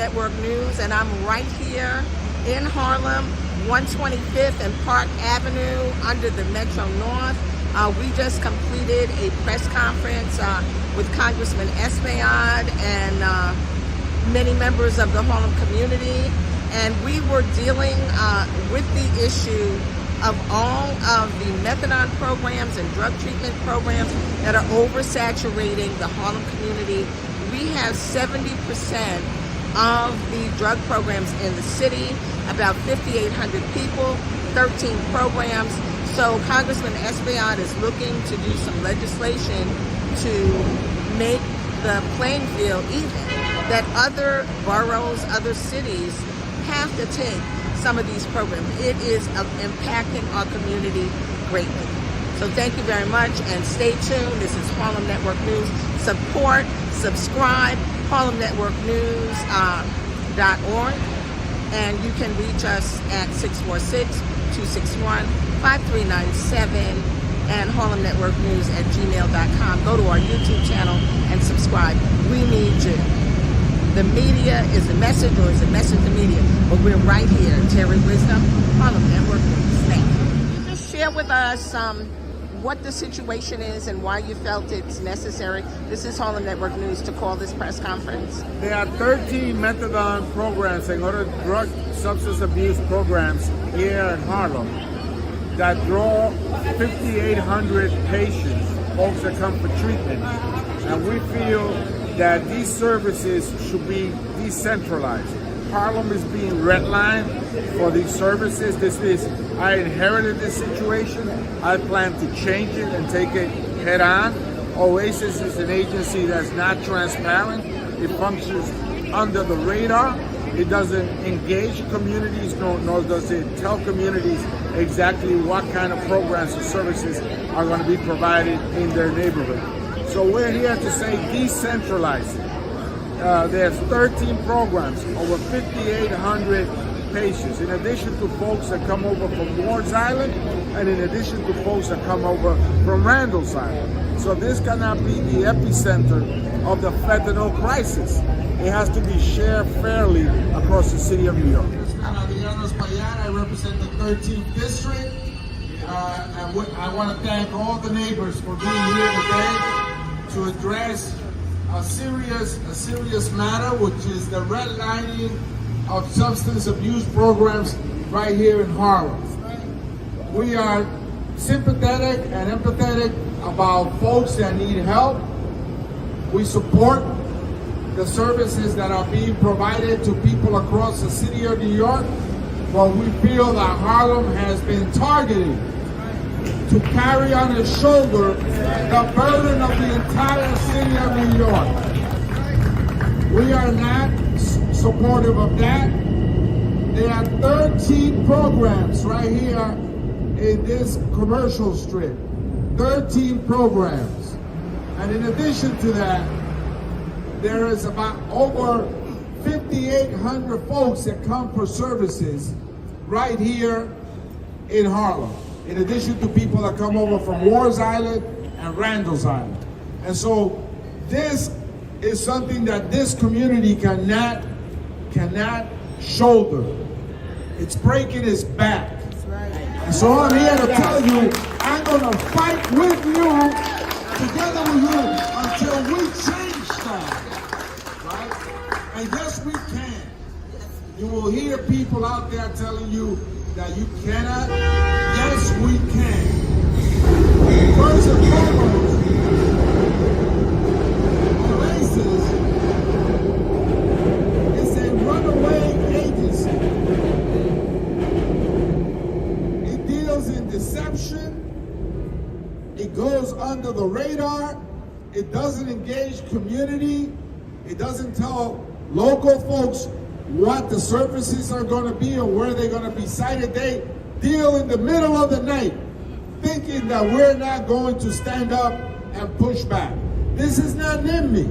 Network News, and I'm right here in Harlem, 125th and Park Avenue under the Metro North. We just completed a press conference with Congressman Espaillat and many members of the Harlem community, and we were dealing with the issue of all of the methadone programs and drug treatment programs that are oversaturating the Harlem community. We have 70% of the drug programs in the city, about 5,800 people, 13 programs. So Congressman Espaillat is looking to do some legislation to make the playing field even, that other boroughs, other cities have to take some of these programs. It is impacting our community greatly. So thank you very much, and stay tuned. This is Harlem Network News. Support, subscribe, harlemnetworknews.org, and you can reach us at 646-261-5397 and harlemnetworknews@gmail.com. Go to our YouTube channel and subscribe. We need you. The media is the message, or is the message the media? But we're right here. Terri Wisdom, Harlem Network News. Thank you. Just share with us what the situation is and why you felt it's necessary. This is Harlem Network News to call this press conference. There are 13 methadone programs and other drug substance abuse programs here in Harlem that draw 5,800 patients, folks that come for treatment. And we feel that these services should be decentralized. Harlem is being redlined for these services. I inherited this situation. I plan to change it and take it head on. Oasis is an agency that's not transparent. It functions under the radar. It doesn't engage communities, nor does it tell communities exactly what kind of programs and services are going to be provided in their neighborhood. So we're here to say decentralize it. There's 13 programs, over 5,800 patients, in addition to folks that come over from Ward's Island, and in addition to folks that come over from Randall's Island. So this cannot be the epicenter of the fentanyl crisis. It has to be shared fairly across the city of New York. I'm Adriano, I represent the 13th district. And I want to thank all the neighbors for being here today to address a serious matter, which is the redlining of substance abuse programs right here in Harlem. We are sympathetic and empathetic about folks that need help. We support the services that are being provided to people across the city of New York, but we feel that Harlem has been targeted to carry on his shoulder the burden of the entire city of New York. We are not supportive of that. There are 13 programs right here in this commercial strip. 13 programs. And in addition to that, there is about over 5,800 folks that come for services right here in Harlem, in addition to people that come over from Ward's Island and Randall's Island. And so this is something that this community cannot shoulder. It's breaking its back. And so I'm here to tell you, I'm gonna fight with you, together with you, until we change stuff, right? And yes, we can. You will hear people out there telling you that you cannot. Yes, we can. First and foremost, Oasis is a runaway agency. It deals in deception. It goes under the radar. It doesn't engage community. It doesn't tell local folks what the services are going to be or where they're going to be sited. They deal in the middle of the night, thinking that we're not going to stand up and push back. This is not NIMBY.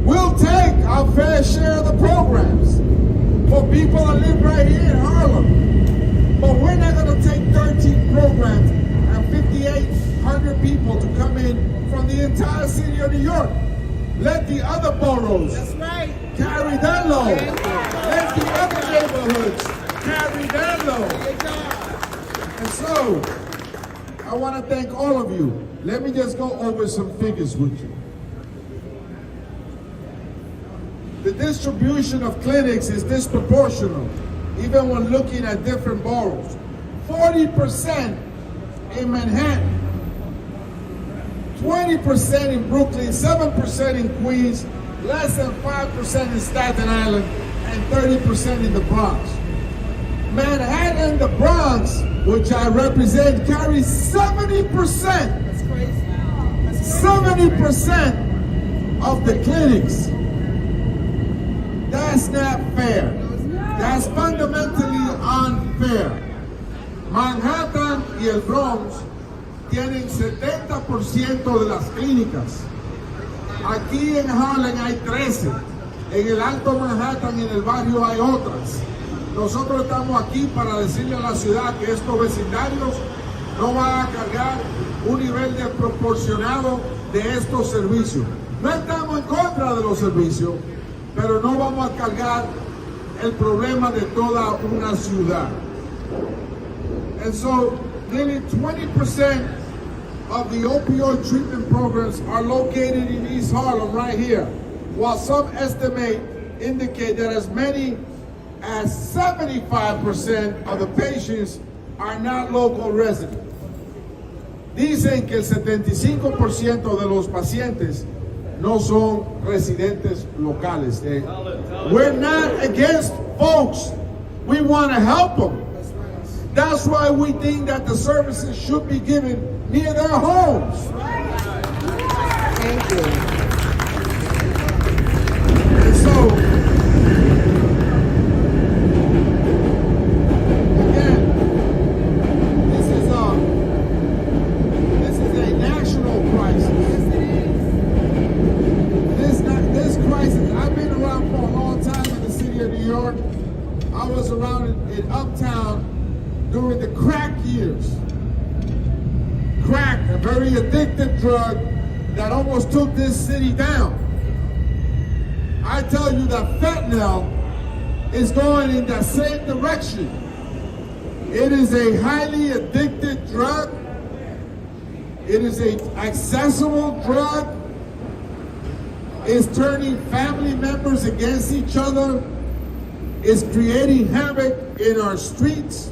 We'll take our fair share of the programs for people that live right here in Harlem. But we're not going to take 13 programs and 5,800 people to come in from the entire city of New York. Let the other boroughs carry that load. Let the other neighborhoods carry that load. And so, I want to thank all of you. Let me just go over some figures with you. The distribution of clinics is disproportional, even when looking at different boroughs. 40% in Manhattan, 20% in Brooklyn, 7% in Queens, less than 5% in Staten Island, and 30% in the Bronx. Manhattan and the Bronx, which I represent, carry 70%. That's crazy. 70% of the clinics. That's not fair. That's fundamentally unfair. Manhattan y el Bronx tienen 70% de las clínicas. Aquí en Harlem hay 13. En el Alto Manhattan y en el barrio hay otras. Nosotros estamos aquí para decirle a la ciudad que estos vecindarios no van a cargar un nivel desproporcionado de estos servicios. No estamos en contra de los servicios, pero no vamos a cargar el problema de toda una ciudad. And so, nearly 20% of the opioid treatment programs are located in East Harlem, right here, while some estimate indicate that as many as 75% of the patients are not local residents. Dicen que el 75% de los pacientes no son residentes locales. We're not against folks. We want to help them. That's why we think that the services should be given near their homes. Thank you. And so, again, this is a national crisis. This crisis, I've been around for a long time in the city of New York. I was around in Uptown during the crack years. Crack, a very addictive drug that almost took this city down. I tell you that fentanyl is going in that same direction. It is a highly addictive drug. It is an accessible drug. It's turning family members against each other. It's creating havoc in our streets.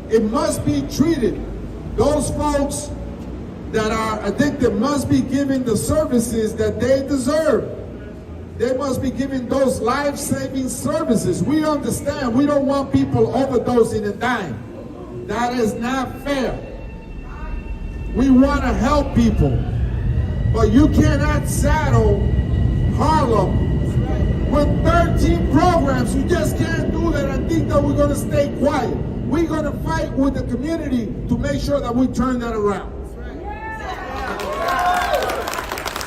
It must be treated. Those folks that are addicted must be given the services that they deserve. They must be given those life-saving services. We understand. We don't want people overdosing and dying. That is not fair. We want to help people. But you cannot saddle Harlem with 13 programs. You just can't do that and think that we're going to stay quiet. We're going to fight with the community to make sure that we turn that around.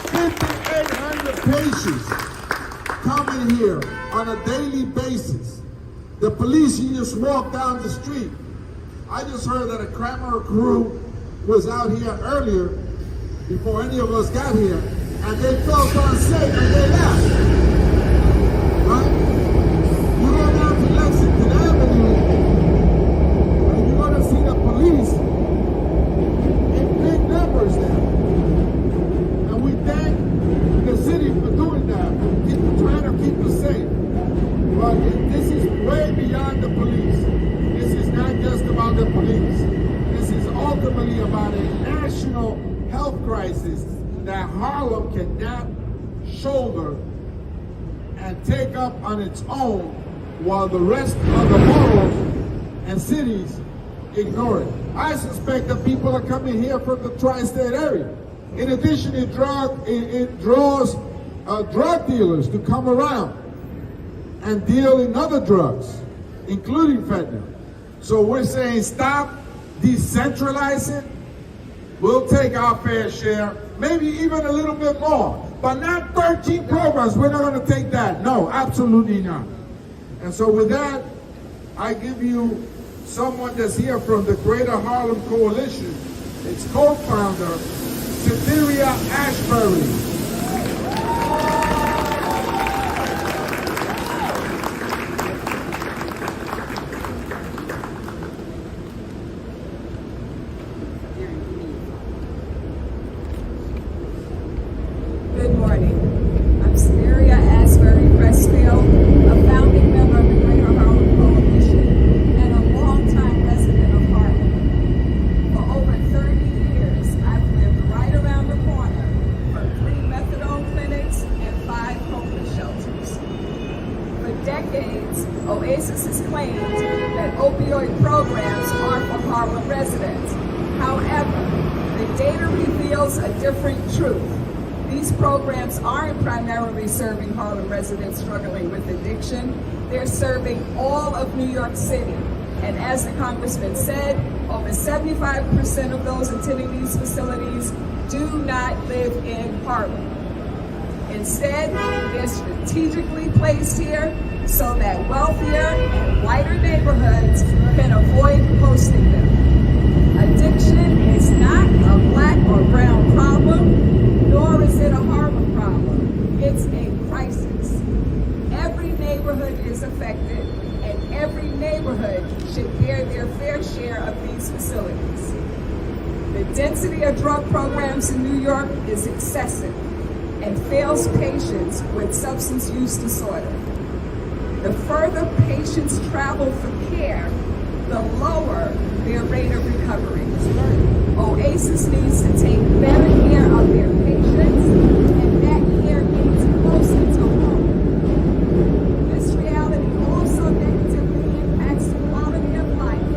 5,800 patients coming here on a daily basis. The police, you just walk down the street. I just heard that a Kramer crew was out here earlier before any of us got here, and they felt unsafe and they left. Right? You go down to Lexington Avenue, and you're going to see the police in big numbers there. And we thank the city for doing that, trying to keep us safe. But this is way beyond the police. This is not just about the police. This is ultimately about a national health crisis that Harlem cannot shoulder and take up on its own while the rest of the boroughs and cities ignore it. I suspect that people are coming here from the tri-state area. In addition, it draws drug dealers to come around and deal in other drugs, including fentanyl. So we're saying stop, decentralize it. We'll take our fair share, maybe even a little bit more, but not 13 programs. We're not going to take that. No, absolutely not. And so with that, I give you someone that's here from the Greater Harlem Coalition. Its co-founder, Terri Ashbury. claimed that opioid programs are for Harlem residents. However, the data reveals a different truth. These programs aren't primarily serving Harlem residents struggling with addiction. They're serving all of New York City. And as the Congressman said, over 75% of those attending these facilities do not live in Harlem. Instead, they're strategically placed here so that wealthier and whiter neighborhoods can avoid hosting them. Addiction is not a black or brown problem, nor is it a Harlem problem. It's a crisis. Every neighborhood is affected, and every neighborhood should bear their fair share of these facilities. The density of drug programs in New York is excessive and fails patients with substance use disorder. The further patients travel for care, the lower their rate of recovery. OASIS needs to take better care of their patients, and that care needs closer to home. This reality also negatively impacts the quality of life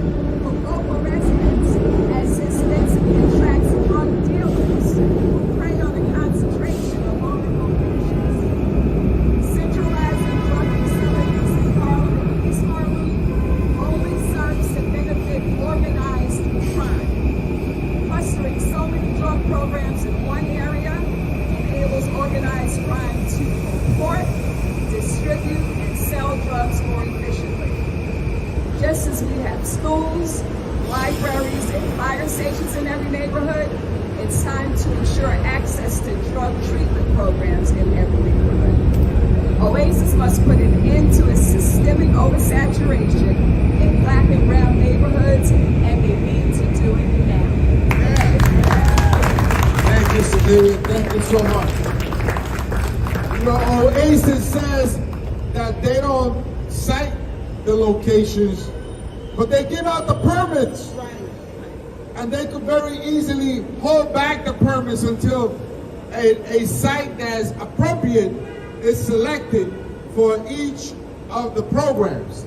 for local residents, as this density attracts drug dealers who prey on the concentration of local locations. Centralizing drug facilities in Harlem and East Harlem only serves to benefit organized crime. Clustering so many drug programs in one area enables organized crime to import, distribute, and sell drugs more efficiently. Just as we have schools, libraries, and fire stations in every neighborhood, it's time to ensure access to drug treatment programs in every neighborhood. OASIS must put an end to its systemic oversaturation in black and brown neighborhoods, and they need to do it now. Thank you, Terri. Thank you so much. You know, OASIS says that they don't cite the locations, but they give out the permits. And they could very easily hold back the permits until a site that's appropriate is selected for each of the programs.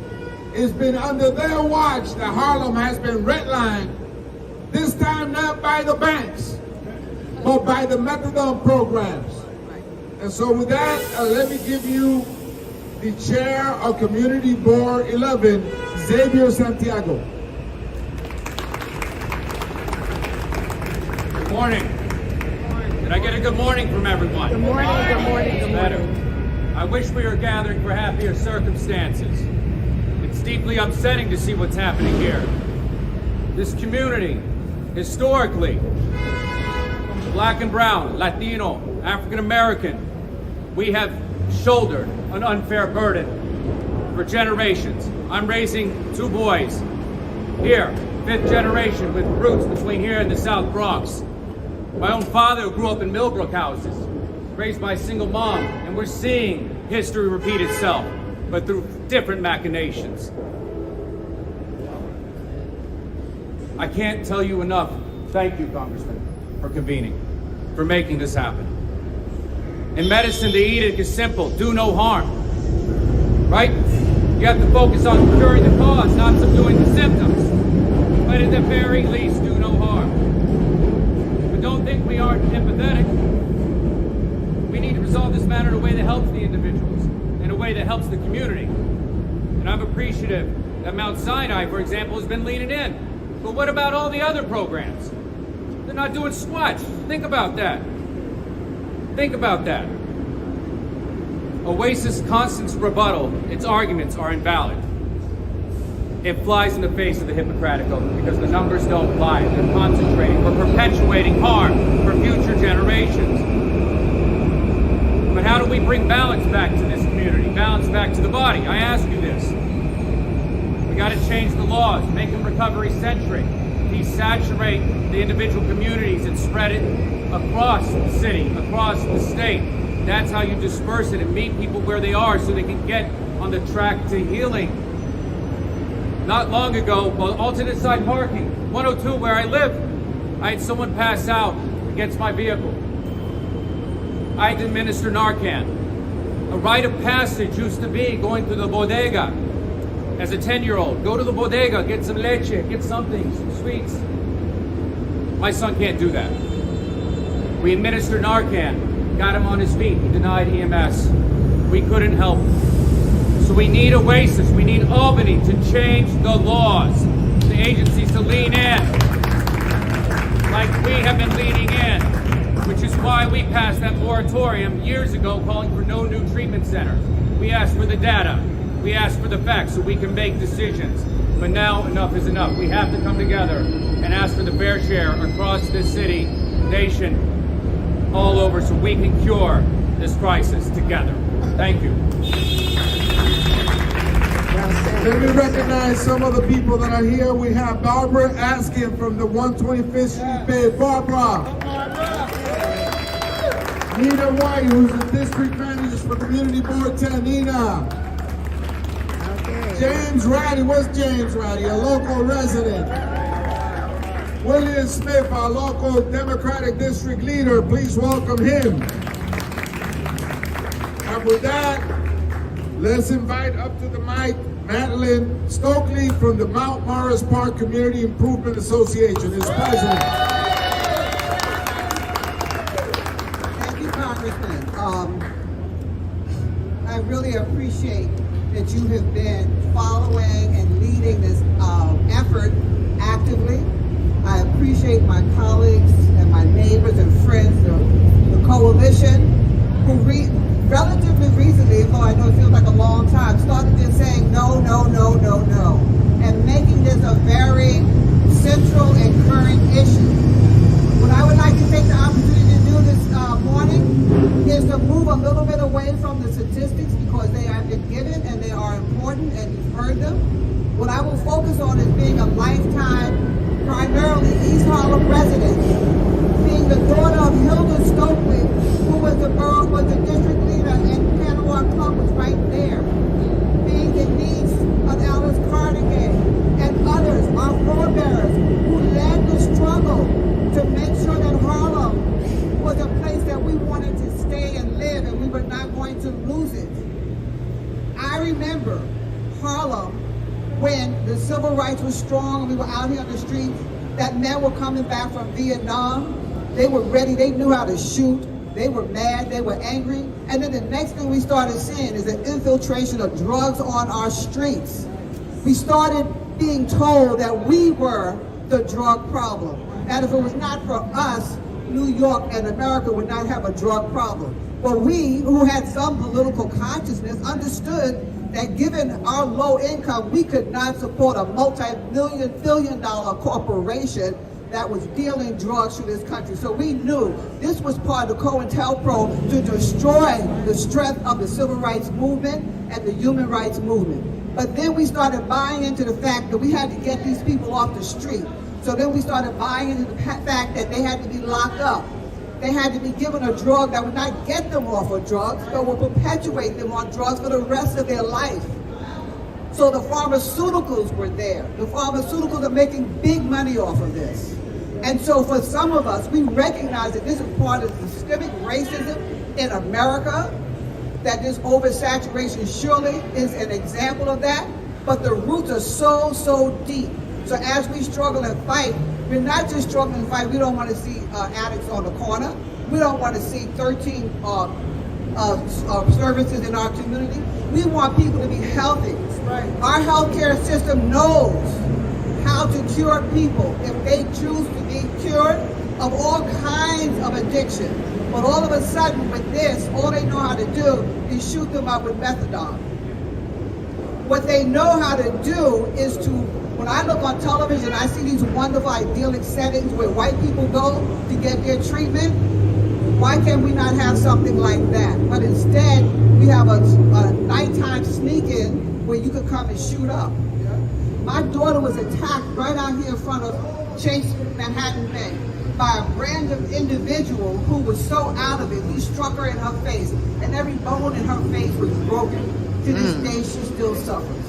It's been under their watch that Harlem has been redlined, this time not by the banks, but by the methadone programs. And so with that, let me give you the chair of Community Board 11, Xavier Santiago. Good morning. Did I get a good morning from everyone? Good morning, good morning, good morning. I wish we were gathering for happier circumstances. It's deeply upsetting to see what's happening here. This community, historically, black and brown, Latino, African American, we have shouldered an unfair burden for generations. I'm raising two boys here, fifth generation, with roots between here and the South Bronx. My own father, who grew up in Millbrook houses, raised by a single mom, and we're seeing history repeat itself, but through different machinations. I can't tell you enough. Thank you, Congressman, for convening, for making this happen. In medicine, the edict is simple: do no harm. Right? You have to focus on curing the cause, not subduing the symptoms. But at the very least, do no harm. But don't think we aren't empathetic. We need to resolve this matter in a way that helps the individuals, in a way that helps the community. And I'm appreciative that Mount Sinai, for example, has been leaning in. But what about all the other programs? They're not doing squat. Think about that. Think about that. OASIS' constant rebuttal, its arguments are invalid. It flies in the face of the Hippocratic Oath because the numbers don't lie. They're concentrating. We're perpetuating harm for future generations. But how do we bring balance back to this community? Balance back to the body? I ask you this. We got to change the laws, make them recovery-centric, desaturate the individual communities and spread it across the city, across the state. That's how you disperse it and meet people where they are so they can get on the track to healing. Not long ago, alternate side parking, 102 where I live, I had someone pass out against my vehicle. I had to administer Narcan. A rite of passage used to be going through the bodega. As a 10-year-old, go to the bodega, get some leche, get something, some sweets. My son can't do that. We administered Narcan, got him on his feet, he denied EMS. We couldn't help him. So we need Oasis, we need Albany to change the laws, the agencies to lean in, like we have been leaning in, which is why we passed that moratorium years ago calling for no new treatment centers. We asked for the data, we asked for the facts so we can make decisions. But now enough is enough. We have to come together and ask for the fair share across this city, nation, all over so we can cure this crisis together. Thank you. Let me recognize some of the people that are here. We have Barbara Askin from the 125th Street Bay. Barbara. Nina White, who's the district manager for Community Board 10. Nina. James Ratty, where's James Ratty? A local resident. William Smith, our local Democratic district leader. Please welcome him. And with that, let's invite up to the mic Madeline Stokely from the Mount Morris Park Community Improvement Association, his president. Thank you, Congressman. I really appreciate that you have been following and leading this effort actively. I appreciate my colleagues and my neighbors and friends, the coalition, who relatively recently, although I know it feels like a long time, started just saying no, no, no, no, no, and making this a very central and current issue. What I would like to take the opportunity to do this morning is to move a little bit away from the statistics because they have been given and they are important and you've heard them. What I will focus on is being a lifetime, primarily East Harlem resident, being the daughter of Hilda Stokely, who was the district leader and Panama Club was right there, being the niece of Alice Carnegie and others, our forebears, who led the struggle to make sure that Harlem was a place that we wanted to stay and live and we were not going to lose it. I remember Harlem when the civil rights was strong and we were out here on the streets, that men were coming back from Vietnam. They were ready, they knew how to shoot, they were mad, they were angry. And then the next thing we started seeing is the infiltration of drugs on our streets. We started being told that we were the drug problem. And if it was not for us, New York and America would not have a drug problem. But we, who had some political consciousness, understood that given our low income, we could not support a multi-million, billion-dollar corporation that was dealing drugs through this country. So we knew this was part of the COINTELPRO to destroy the strength of the civil rights movement and the human rights movement. But then we started buying into the fact that we had to get these people off the street. So then we started buying into the fact that they had to be locked up. They had to be given a drug that would not get them off of drugs, but would perpetuate them on drugs for the rest of their life. So the pharmaceuticals were there. The pharmaceuticals are making big money off of this. And so for some of us, we recognize that this is part of systemic racism in America, that this oversaturation surely is an example of that, but the roots are so, so deep. So as we struggle and fight, we're not just struggling to fight. We don't want to see addicts on the corner. We don't want to see 13 services in our community. We want people to be healthy. Right. Our healthcare system knows how to cure people if they choose to be cured of all kinds of addiction. But all of a sudden with this, all they know how to do is shoot them up with methadone. What they know how to do is to, when I look on television, I see these wonderful idyllic settings where white people go to get their treatment. Why can't we not have something like that? But instead, we have a nighttime sneak-in where you could come and shoot up. My daughter was attacked right out here in front of Chase Manhattan Bank by a random individual who was so out of it. He struck her in her face, and every bone in her face was broken. To this day, she still suffers.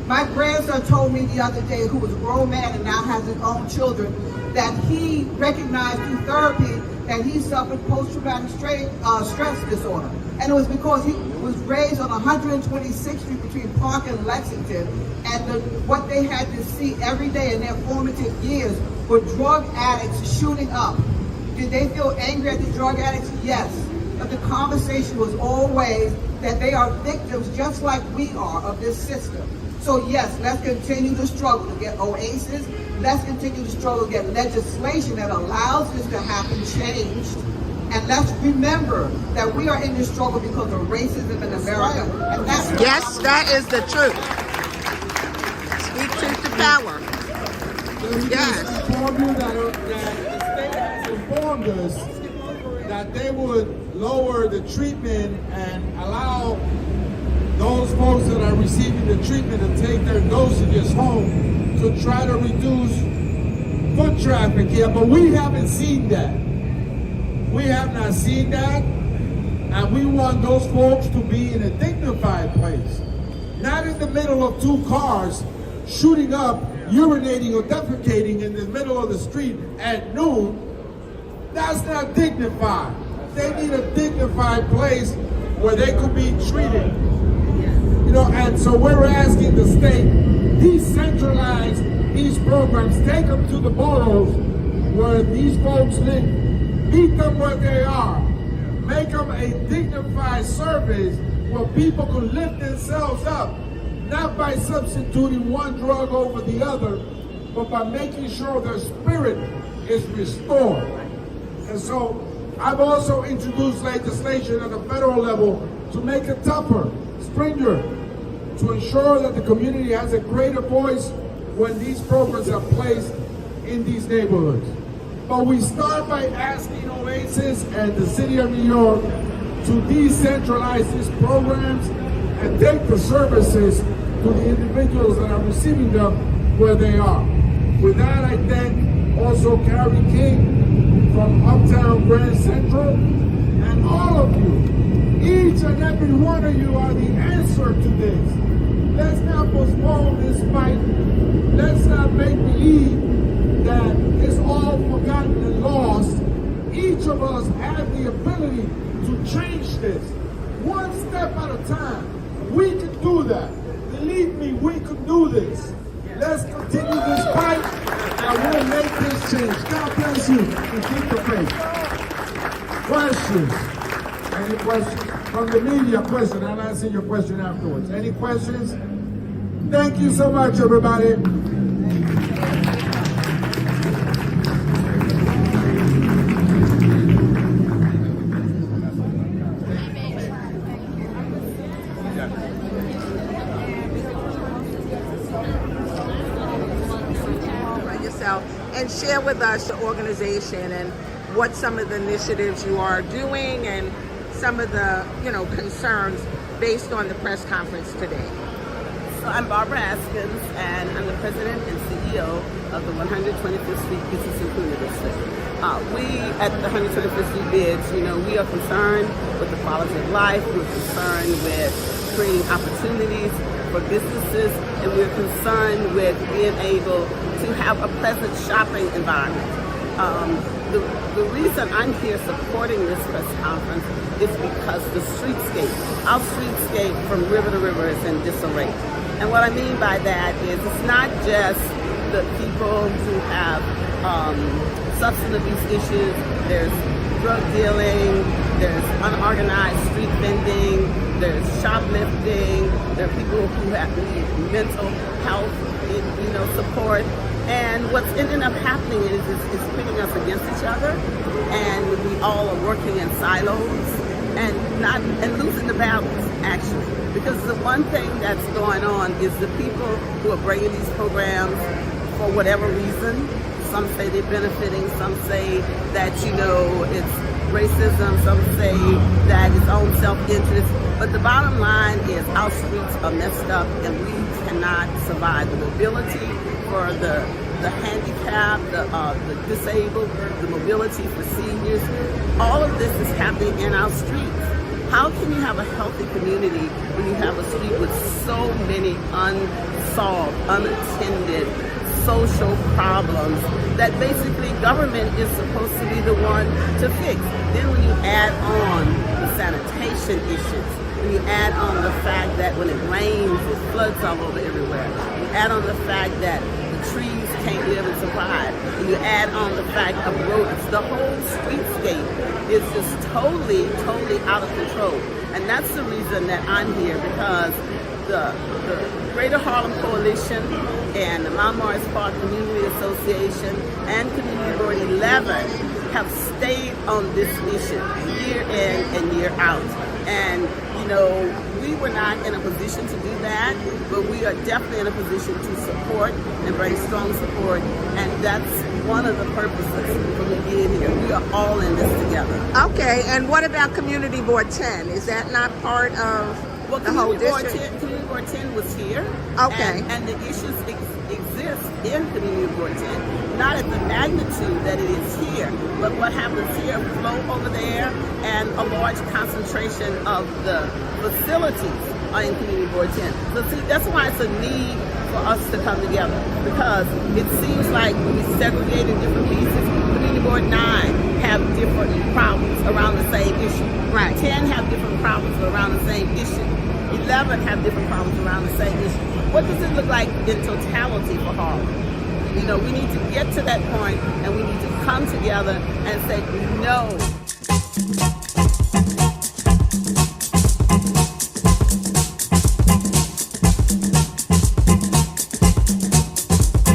My grandson told me the other day, who was a grown man and now has his own children, that he recognized through therapy that he suffered post-traumatic stress disorder. And it was because he was raised on 126th Street between Park and Lexington, and what they had to see every day in their formative years were drug addicts shooting up. Did they feel angry at the drug addicts? Yes. But the conversation was always that they are victims just like we are of this system. So yes, let's continue to struggle to get OASIS. Let's continue to struggle to get legislation that allows this to happen changed. And let's remember that we are in this struggle because of racism in America. And that's Yes, that is the truth. Speak truth to power. Yes. Inform you that the state has informed us that they would lower the treatment and allow those folks that are receiving the treatment to take their dosages home to try to reduce foot traffic here, but we haven't seen that. We have not seen that, and we want those folks to be in a dignified place, not in the middle of two cars shooting up, urinating or defecating in the middle of the street at noon. That's not dignified. They need a dignified place where they could be treated. You know, and so we're asking the state, decentralize these programs, take them to the boroughs where these folks live, meet them where they are, make them a dignified service where people can lift themselves up, not by substituting one drug over the other, but by making sure their spirit is restored. And so I've also introduced legislation at the federal level to make it tougher, stringent, to ensure that the community has a greater voice when these programs are placed in these neighborhoods. But we start by asking OASIS and the city of New York to decentralize these programs and take the services to the individuals that are receiving them where they are. With that, I thank also Carrie King from Uptown Grand Central, and all of you. Each and every one of you are the answer to this. Let's not postpone this fight. Let's not make believe that it's all forgotten and lost. Each of us have the ability to change this. One step at a time. We can do that. Believe me, we can do this. Let's continue this fight, and we'll make this change. God bless you, and keep the faith. Questions? Any questions? From the media, question. I'll answer your question afterwards. Any questions? Thank you so much, everybody. And share with us your organization and what some of the initiatives you are doing and some of the, concerns based on the press conference today. So I'm Barbara Askins, and I'm the president and CEO of the 125th Street Business Improvement District. We at the 125th Street BIDS, we are concerned with the quality of life. We're concerned with creating opportunities for businesses, and we're concerned with being able to have a pleasant shopping environment. The reason I'm here supporting this press conference is because the streetscape, our streetscape from river to river is in disarray. And what I mean by that is it's not just the people who have substance abuse issues. There's drug dealing, there's unorganized street vending, there's shoplifting, there are people who have mental health support. And what's ending up happening is pitting us against each other, and we all are working in silos and losing the balance, actually. Because the one thing that's going on is the people who are bringing these programs for whatever reason. Some say they're benefiting, some say that, it's racism, some say that it's own self-interest. But the bottom line is our streets are messed up, and we cannot survive. The mobility for the handicapped, the disabled, the mobility for seniors, all of this is happening in our streets. How can you have a healthy community when you have a street with so many unsolved, unattended social problems that basically government is supposed to be the one to fix? Then when you add on the sanitation issues, when you add on the fact that when it rains, it floods all over everywhere, you add on the fact that the trees can't live and survive, and you add on the fact of rodents, the whole streetscape is just totally out of control. And that's the reason that I'm here, because the Greater Harlem Coalition and the Mount Morris Park Community Association and Community Board 11 have stayed on this issue year in and year out. And, you know, we were not in a position to do that, but we are definitely in a position to support and bring strong support. And that's one of the purposes for me being here. We are all in this together. Okay, and what about Community Board 10? Is that not part of the whole district? Community Board 10 was here. Okay. And the issues exist in Community Board 10. Not at the magnitude that it is here, but what happens here flow over there, and a large concentration of the facilities are in Community Board 10. So see, that's why it's a need for us to come together, because it seems like when we segregate in different pieces, Community Board 9 have different problems around the same issue. Right. 10 have different problems around the same issue. 11 have different problems around the same issue. What does it look like in totality for Harlem? You know, we need to get to that point, and we need to come together and say, no,